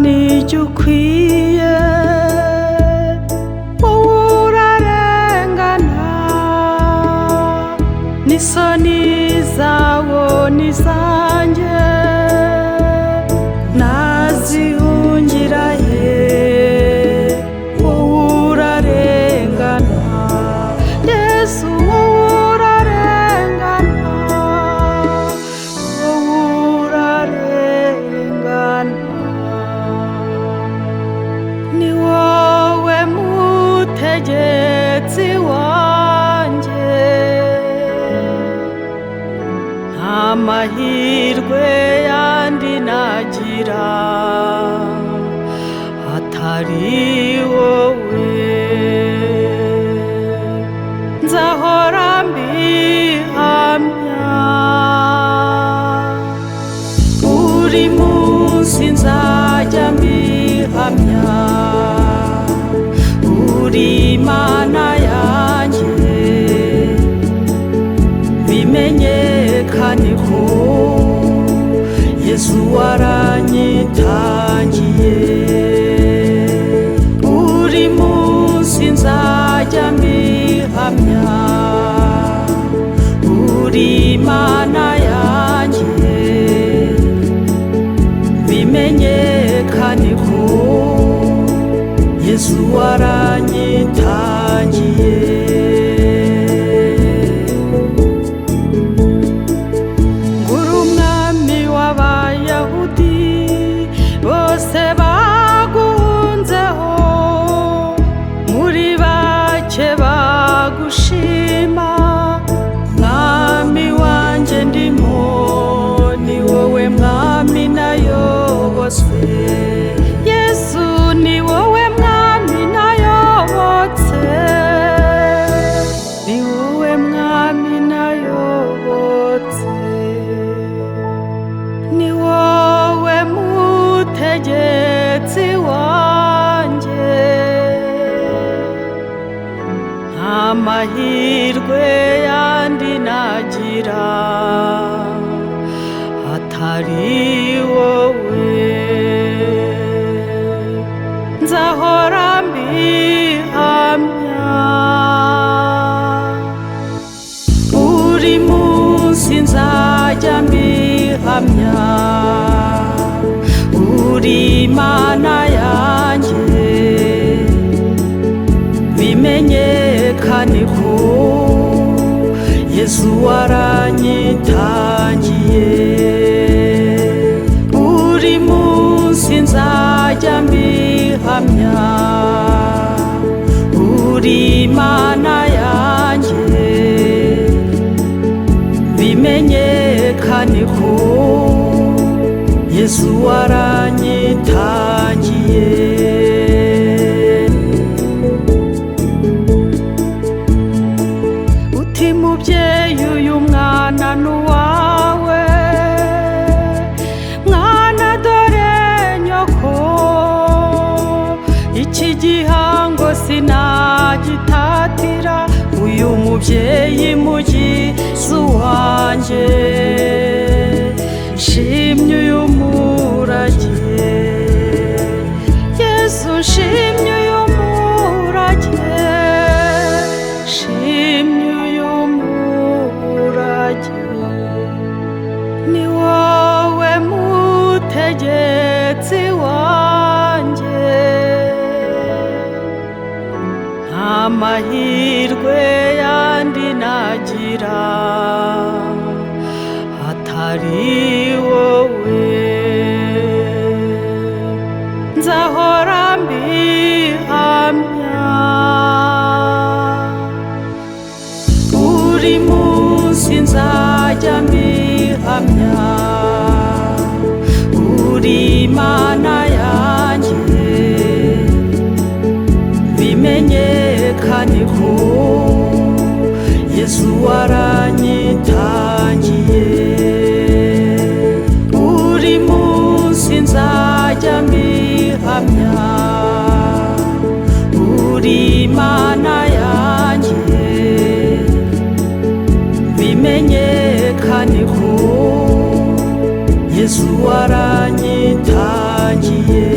n'ijye ukwiye, wowe urarengana, n'isoni zawo n'izanjye nazihungira he, wowe urarengana Yesu, wowe urarengana, wowe urarengana. Ni wowe mutegetsi wanjye, nta mahirwe yandi nagira atari wowe, nzahora mbihamya, buri munsi nzajya mbihamya, uri Imana yanjye, bimenyekane ko Yesu waranyitangiye, buri munsi nzajya mbihamya, uri Imana yanjye, bimenyekane ko Yesu waranyitangiye. Nguri umwami w'Abayahudi, bose baguhunzeho, muri bake bagushima, mwami wanjye ndimo, ni wowe mwami nayobotse, Yesu ni wowe mwami nayobotse, ni wowe mwami nayobotse, ni wowe mutegetsi wanjye, nta mahirwe yandi nagira atari wowe, nzahora mbihamya, buri munsi nzajya mbihamya, uri Imana yanjye, bimenyekane ko Yesu waranyitangiye, buri munsi nzajya mbihamya, uri Imana yanjye, bimenyekane ko Yesu waranyitangiye. Uti mubyeyi uyu mwana n'uwawe, mwana dore nyoko, iki gihango sinagitatira, uyu mubyeyi mugize uwanjye, shimye uyu murage, Yesu shimye uyu murage, shimye uyu murage, ni wowe mutegetsi wanjye, nta mahirwe yandi nagira atari wowe, nzahora mbihamya, buri munsi nzajya mbihamya, uri Imana yanjye, bimenyekane ko Yesu waranyitangiye, buri munsi nzajya mbihamya, uri Imana yanjye, bimenyekane ko Yesu waranyitangiye.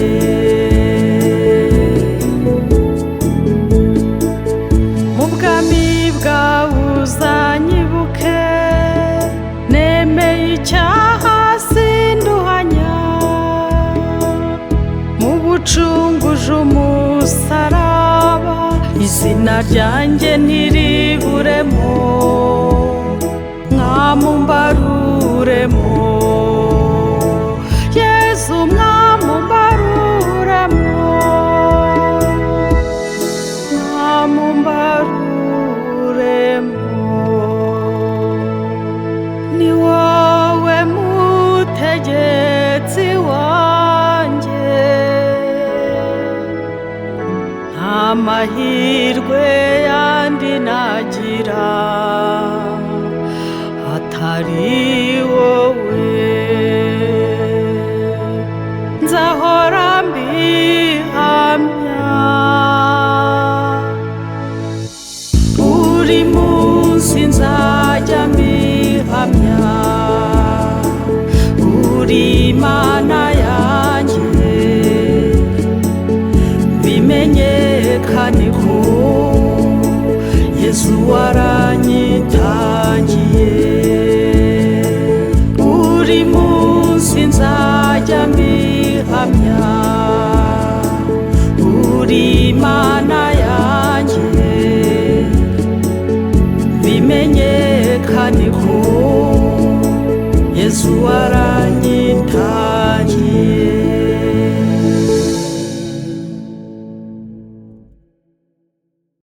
ucunguje umusaraba, izina ryanjye ntiriburemo, mwamumbaruremo Yesu, mwamumbaruremo, mwamumbaruremo. Ni wowe mutegetsi wanjye, nta mahirwe yandi nagira atari wowe, nzahora mbihamya, buri munsi nzajya mbihamya, uri Imana yanjye, bimenyekane ko Yesu waranyita